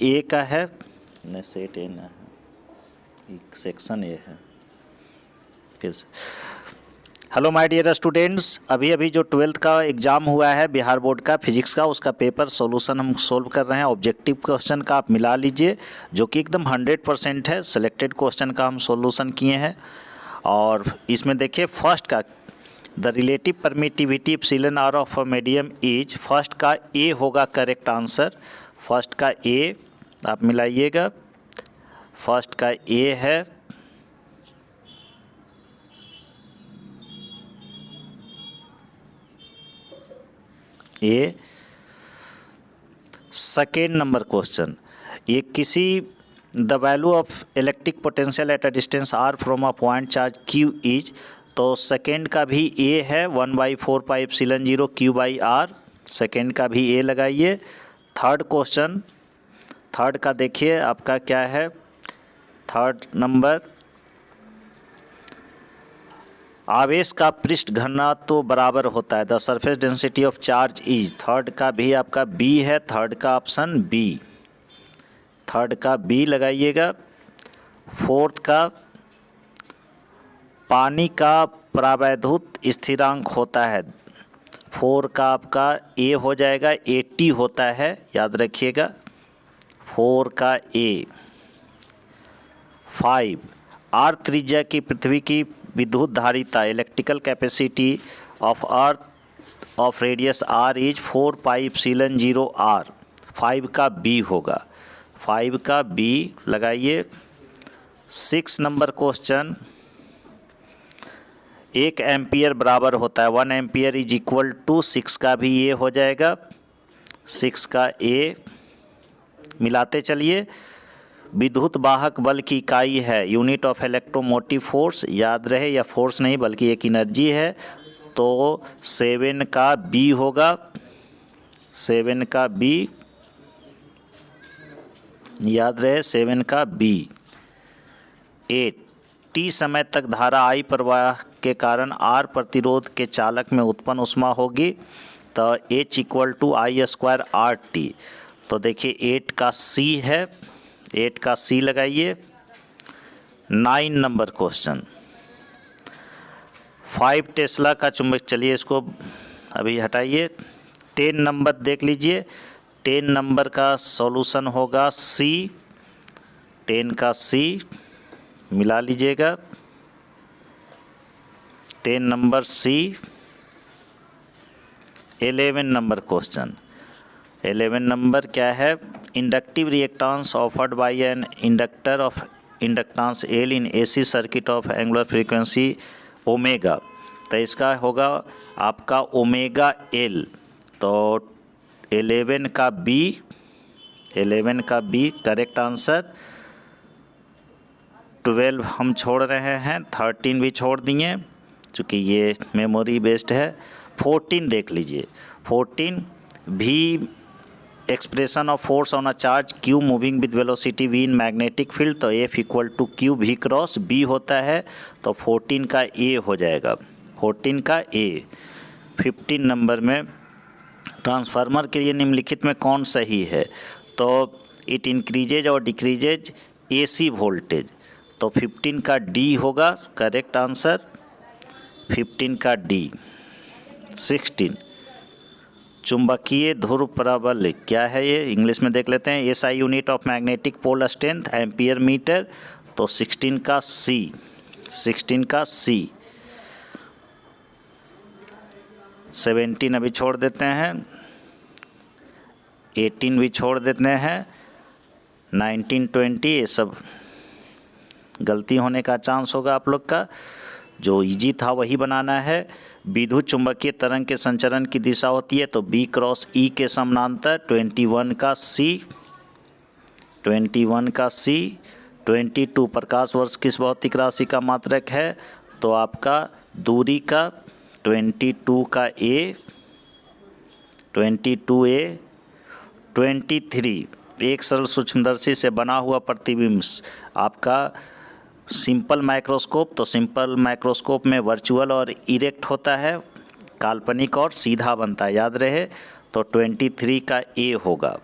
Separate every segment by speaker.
Speaker 1: ए का है, नहीं सेट ए ना है, सेक्शन ए है। फिर से हेलो माय डियर स्टूडेंट्स, अभी जो 12th का एग्ज़ाम हुआ है बिहार बोर्ड का फिजिक्स का, उसका पेपर सॉल्यूशन हम सोल्व कर रहे हैं। ऑब्जेक्टिव क्वेश्चन का आप मिला लीजिए जो कि एकदम 100% है। सिलेक्टेड क्वेश्चन का हम सॉल्यूशन किए हैं। और इसमें देखिए फर्स्ट का the relative permittivity epsilon r of a medium is, first का ए होगा करेक्ट आंसर। फर्स्ट का ए आप मिलाइएगा, फर्स्ट का ए है। ए सेकेंड नंबर क्वेश्चन, ये किसी the value of electric potential at a distance r from a point charge q is, तो second का भी ए है 1/4 pi epsilon 0 q by r, second का भी ए लगाइए। थर्ड क्वेश्चन, थर्ड का देखिए आपका क्या है, थर्ड नंबर आवेश का पृष्ठ घनत्व तो बराबर होता है, the surface density of charge is, third का भी आपका बी है, थर्ड का ऑप्शन बी, थर्ड का बी लगाइएगा। फोर्थ का पानी का परावैद्युत स्थिरांक होता है, फोर का आपका ए हो जाएगा, 80 होता है, याद रखिएगा, फोर का ए। 5 आर त्रिज्या की पृथ्वी की विद्युत धारिता electrical capacity of earth of radius r is 4 pi epsilon 0 r, 5 का बी होगा, 5 का बी लगाइए। 6 नंबर क्वेश्चन, 1 एम्पियर बराबर होता है 1 एम्पियर इज इक्वल टू, 6 का भी ये हो जाएगा, 6 का ए मिलाते चलिए। विद्युत वाहक बल की इकाई है यूनिट ऑफ इलेक्ट्रोमोटिव फोर्स, याद रहे या फोर्स नहीं बल्कि एक एनर्जी है, तो 7 का बी होगा, 7 का बी याद रहे, 7 का बी। 8 टी समय तक धारा आई प्रवाह के कारण आर प्रतिरोध के चालक में उत्पन्न ऊष्मा होगी, तो H equal to I² RT, तो देखिए 8 का सी है, 8 का सी लगाइए। 9 नंबर क्वेश्चन, 5 टेस्ला का चुंबक, चलिए इसको अभी हटाइए। 10 नंबर देख लीजिए, 10 नंबर का सॉल्यूशन होगा सी, 10 का सी मिला लीजिएगा, 10 number C. 11 number question, 11 number क्या है, inductive reactance offered by an inductor of inductance L in AC circuit of angular frequency omega, तो इसका होगा आपका ओमेगा एल, तो 11 का बी, 11 का बी करेक्ट आंसर। 12 हम छोड़ रहे हैं, 13 भी छोड़ दिए चूँकि ये मेमोरी बेस्ड है। 14 देख लीजिए, 14 भी expression of force on a charge q moving with velocity v in magnetic field, तो F equal to q v cross B होता है, तो 14 का ए हो जाएगा, 14 का ए। 15 नंबर में ट्रांसफार्मर के लिए निम्नलिखित में कौन सही है, तो इट इंक्रीजेज और डिक्रीजेज एसी वोल्टेज, तो 15 का डी होगा करेक्ट आंसर, 15 का डी। 16 चुंबकीय ध्रुव प्रबल क्या है, ये इंग्लिश में देख लेते हैं, SI unit of magnetic pole strength ampere metre, तो 16 का सी, 16 का सी। 17 अभी छोड़ देते हैं, 18 भी छोड़ देते हैं, 19 20 ये सब गलती होने का चांस होगा आप लोग का, जो इजी था वही बनाना है। विद्युत चुंबकीय तरंग के संचरण की दिशा होती है, तो बी क्रॉस ई के समानांतर, 21 का सी, 21 का सी। 22 प्रकाश वर्ष किस भौतिक राशि का मात्रक है, तो आपका दूरी का, 22 का ए, 22 ए। 23 एक सरल सूक्ष्मदर्शी से बना हुआ प्रतिबिंब आपका सिंपल माइक्रोस्कोप, तो सिंपल माइक्रोस्कोप में वर्चुअल और इरेक्ट होता है, काल्पनिक और सीधा बनता है, याद रहे, तो 23 का ए होगा।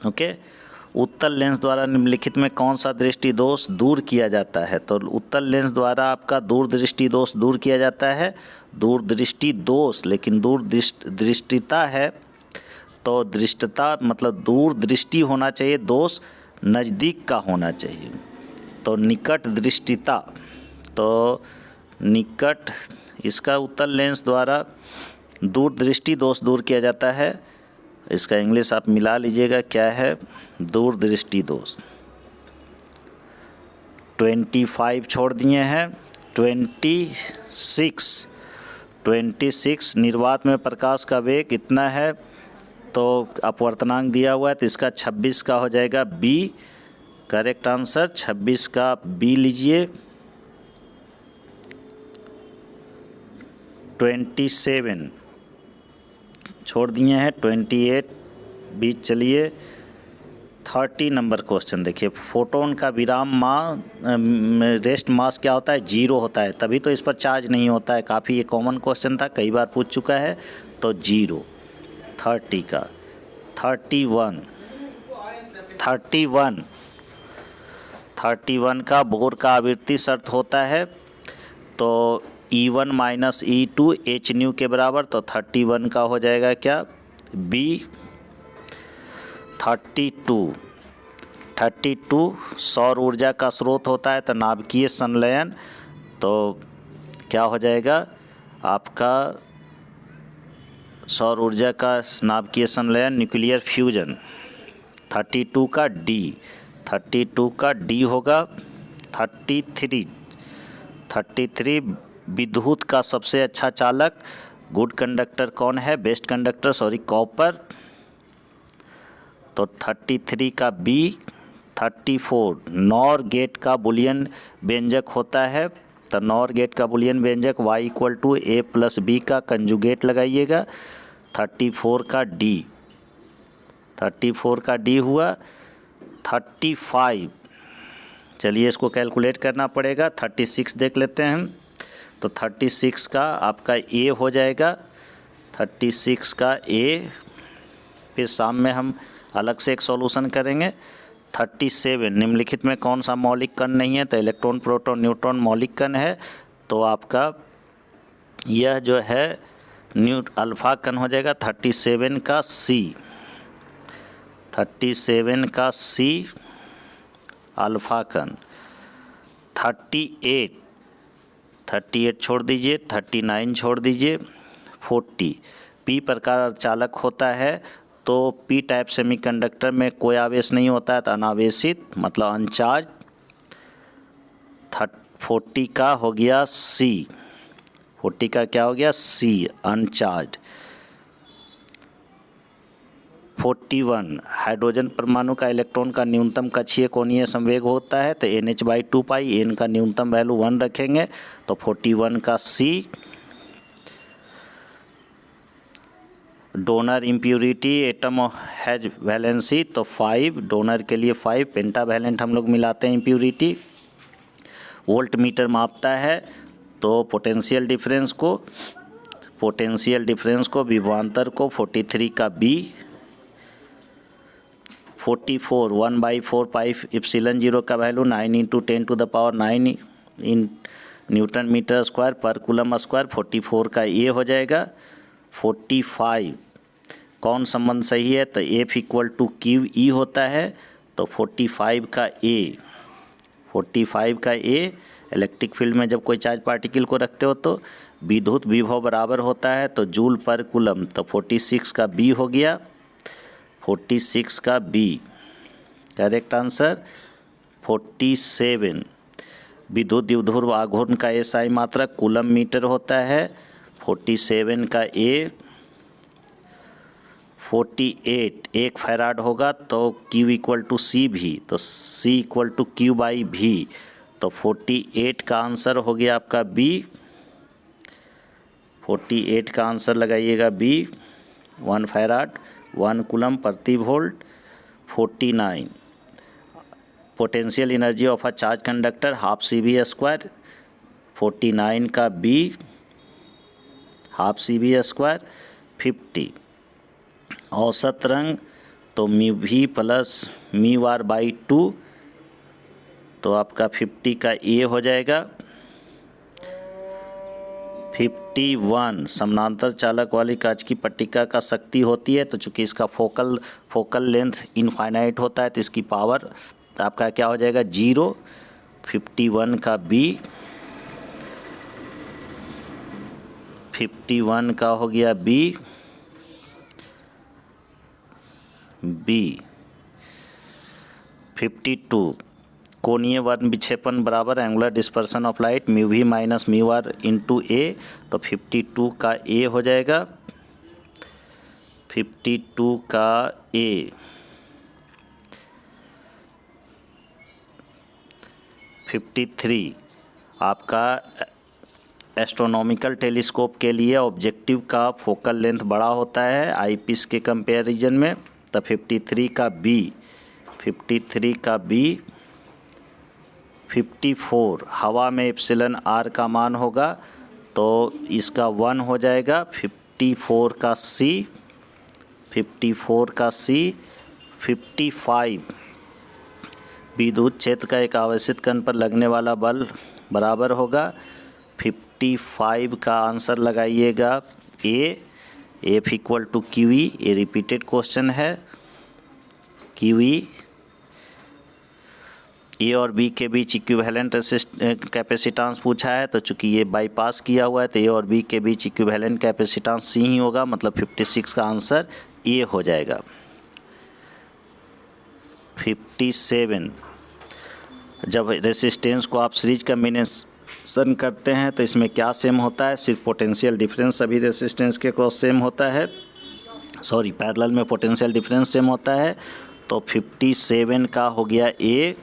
Speaker 1: ओके। उत्तल लेंस द्वारा निम्नलिखित में कौन सा दृष्टि दोष दूर किया जाता है? तो उत्तल लेंस द्वारा आपका दूरदृष्टि दोष दूर किया जाता है। दूरदृष्टि दोष, लेकिन दूरदृष्टिता है तो दृष्टता मतलब दूर दृष्टि होना चाहिए, दोष नज़दीक का होना चाहिए। तो निकट दृष्टिता, तो निकट, इसका उत्तल लेंस द्वारा दूरदृष्टि दोष दूर किया जाता है। इसका इंग्लिश आप मिला लीजिएगा, क्या है? दूरदृष्टि दोष। 25 छोड़ दिए हैं। 26 निर्वात में प्रकाश का वेग इतना है, तो अपवर्तनांक दिया हुआ है, तो इसका 26 का हो जाएगा बी। करेक्ट आंसर 26 का बी लीजिए। 27 छोड़ दिए हैं। 28 बीच चलिए। 30 नंबर क्वेश्चन देखिए। फोटोन का विराम रेस्ट मास क्या होता है? 0 होता है, तभी तो इस पर चार्ज नहीं होता है। काफ़ी ये कॉमन क्वेश्चन था, कई बार पूछ चुका है। तो 0। 30 का 31 का बोर का आवृत्ति शर्त होता है, तो E1 minus E2 h new के बराबर। तो 31 का हो जाएगा क्या? बी। 32 सौर ऊर्जा का स्रोत होता है, तो नाभिकीय संलयन, तो क्या हो जाएगा आपका? सौर ऊर्जा का नाभिकीय संलयन न्यूक्लियर फ्यूजन। 32 का डी होगा। 33 विद्युत का सबसे अच्छा चालक, गुड कंडक्टर कौन है? Best conductor, copper. तो 33 का बी। 34 नॉर गेट का बुलियन व्यंजक होता है, तो नॉर गेट का बुलियन व्यंजक y equal to a plus B का कंजुगेट लगाइएगा। 34 का डी हुआ। 35 चलिए इसको कैलकुलेट करना पड़ेगा। 36 देख लेते हैं। तो 36 का आपका ए हो जाएगा। 36 का ए, फिर शाम में हम अलग से एक सॉल्यूशन करेंगे। 37 निम्नलिखित में कौन सा मौलिक कण नहीं है? तो इलेक्ट्रॉन, प्रोटॉन, न्यूट्रॉन मौलिक कण है, तो आपका यह जो है अल्फा कण हो जाएगा। 37 का सी अल्फा कण। 38 छोड़ दीजिए। 39 छोड़ दीजिए। 40 पी प्रकार चालक होता है, तो पी टाइप सेमीकंडक्टर में कोई आवेश नहीं होता है, तो अनावेशित मतलब अनचार्ज। 40 का हो गया सी। 40 का क्या हो गया? सी अनचार्ज। 41 हाइड्रोजन परमाणु का इलेक्ट्रॉन का न्यूनतम कक्षीय कोणीय संवेग होता है, तो NH/2π, n का न्यूनतम वैल्यू 1 रखेंगे, तो 41 का C. Donor impurity atom has valency, तो 5, डोनर के लिए 5, पेंटावैलेंट हम लोग मिलाते हैं इम्प्यूरिटी। वोल्ट मीटर मापता है, तो पोटेंशियल डिफरेंस को विभवांतर को। 43 का बी। 44 1/4 पाई एप्सिलॉन 0 का value 9 × 10⁹ in newton metre square पर कूलम स्क्वायर। 44 का ए हो जाएगा। 45 कौन संबंध सही है? तो F equal to Q e होता है, तो 45 का ए इलेक्ट्रिक फील्ड में जब कोई चार्ज पार्टिकल को रखते हो तो विद्युत विभव बराबर होता है, तो जूल पर कूलम। तो 46 का बी हो गया। 46 का बी करेक्ट आंसर। 47 विद्युत द्विध्रुव आघूर्ण का एसआई मात्रक कूलम मीटर होता है। 47 का ए। 48 1 फैराड होगा, तो Q इक्वल टू सी भी, तो C इक्वल टू Q/V, तो 48 का आंसर हो गया आपका बी। 48 का आंसर लगाइएगा बी। 1 फैराड 1 कूलम प्रति volt. 49 potential energy of a charge conductor half CV²। 49 का बी हाफ CV²। 50 औसत रंग, तो mu v plus mu r by 2, तो आपका 50 का ए हो जाएगा। 51 समानांतर चालक वाली कांच की पट्टिका का शक्ति होती है, तो चूंकि इसका फोकल लेंथ इनफाइनाइट होता है तो इसकी पावर आपका क्या हो जाएगा 0। 51 का बी, 51 का हो गया बी। 52 कोणीय वर्ण विक्षेपण बराबर angular dispersion of light mu V minus mu R into A, तो 52 का ए हो जाएगा। 52 का ए। 53 आपका एस्ट्रोनॉमिकल टेलीस्कोप के लिए ऑब्जेक्टिव का फोकल लेंथ बड़ा होता है आईपीस के कंपैरिजन में, तो 53 का बी। 53 का बी। 54 हवा में एप्सिलन आर का मान होगा, तो इसका 1 हो जाएगा। 54 का सी। 54 का सी। 55 विद्युत क्षेत्र का एक आवेशित कण पर लगने वाला बल बराबर होगा। 55 का आंसर लगाइएगा A. F equal to Q E. ये रिपीटेड क्वेश्चन है। क्यू ई ए और बी के बीच इक्विवेलेंट कैपेसिटेंस पूछा है, तो चूंकि ये बाईपास किया हुआ है तो ए और बी के बीच इक्विवेलेंट कैपेसिटेंस सी ही होगा, मतलब 56 का आंसर ए हो जाएगा। 57 जब रेसिस्टेंस को आप सीरीज कम्बिनेशन करते हैं तो इसमें क्या सेम होता है, सिर्फ पोटेंशियल डिफरेंस सभी रेसिस्टेंस के क्रॉस सेम होता है, सॉरी पैरेलल में पोटेंशियल डिफरेंस सेम होता है। तो 57 का हो गया ए।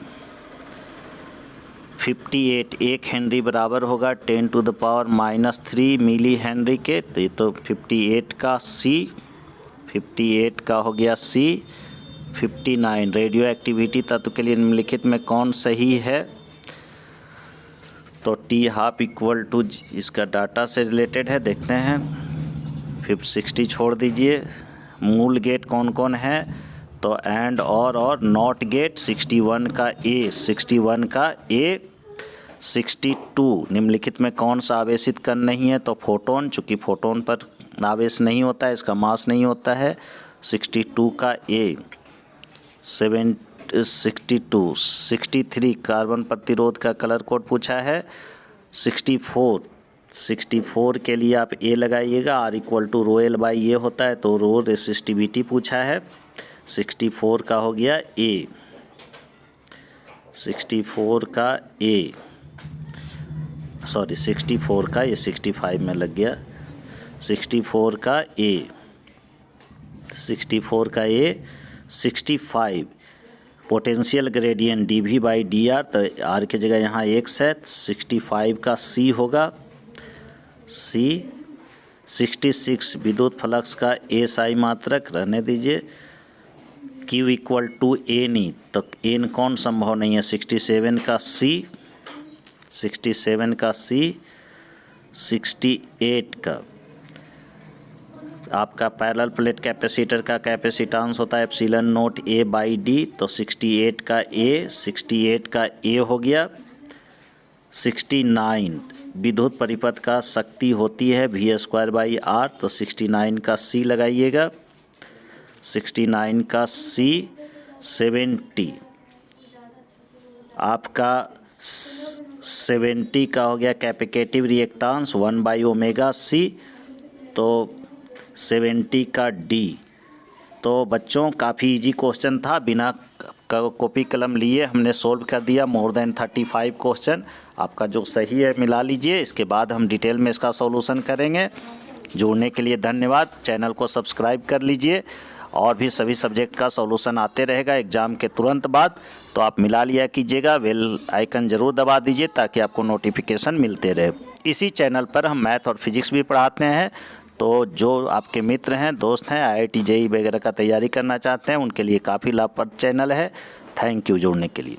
Speaker 1: 58 1 हेनरी बराबर होगा 10⁻³ मिली हेनरी के, तो 58 का सी। 58 का हो गया सी। 59 रेडियो एक्टिविटी तत्व के लिए निम्नलिखित में कौन सही है, तो टी हाफ इक्वल टू इसका डाटा से रिलेटेड है, देखते हैं। 60 छोड़ दीजिए। मूल गेट कौन कौन है, तो एंड और नॉट गेट। 61 का ए। 61 का ए। 62 निम्नलिखित में कौन सा आवेशित कण नहीं है, तो फोटोन, चूँकि फोटोन पर आवेश नहीं होता है, इसका मास नहीं होता है। 62 का ए। 62 63 कार्बन प्रतिरोध का कलर कोड पूछा है। 64 के लिए आप ए लगाइएगा। R equal to rho L by A होता है, तो रो रेसिस्टिविटी पूछा है। 64 का हो गया ए। 64 का ए, सॉरी 64 का ये 65 में लग गया। 64 का ए। 64 का A. 65 potential gradient d v by d r, तो आर की जगह यहाँ एक्स है। 65 का सी होगा सी। 66 विद्युत फ्लक्स का एस आई मात्रक रहने दीजिए। Q equal to n e, तो एन कौन संभव नहीं है। 67 का सी। 67 का सी। 68 का आपका पैरेलल प्लेट कैपेसिटर का कैपेसिटेंस होता है epsilon note A by D, तो 68 का ए। 68 का ए हो गया। 69 विद्युत परिपथ का शक्ति होती है V² बाई आर, तो 69 का सी लगाइएगा। 69 का सी। 70 आपका 70 का हो गया कैपेसिटिव रिएक्टेंस 1/ω/c, तो 70 का डी। तो बच्चों काफ़ी इजी क्वेश्चन था, बिना कॉपी कलम लिए हमने सोल्व कर दिया मोर देन 35 क्वेश्चन। आपका जो सही है मिला लीजिए, इसके बाद हम डिटेल में इसका सॉल्यूशन करेंगे। जुड़ने के लिए धन्यवाद। चैनल को सब्सक्राइब कर लीजिए, और भी सभी सब्जेक्ट का सॉल्यूशन आते रहेगा एग्ज़ाम के तुरंत बाद, तो आप मिला लिया कीजिएगा। बेल आइकन ज़रूर दबा दीजिए ताकि आपको नोटिफिकेशन मिलते रहे। इसी चैनल पर हम मैथ और फिजिक्स भी पढ़ाते हैं, तो जो आपके मित्र हैं, दोस्त हैं, IIT JEE वगैरह का तैयारी करना चाहते हैं, उनके लिए काफ़ी लाभप्रद चैनल है। थैंक यू जुड़ने के लिए।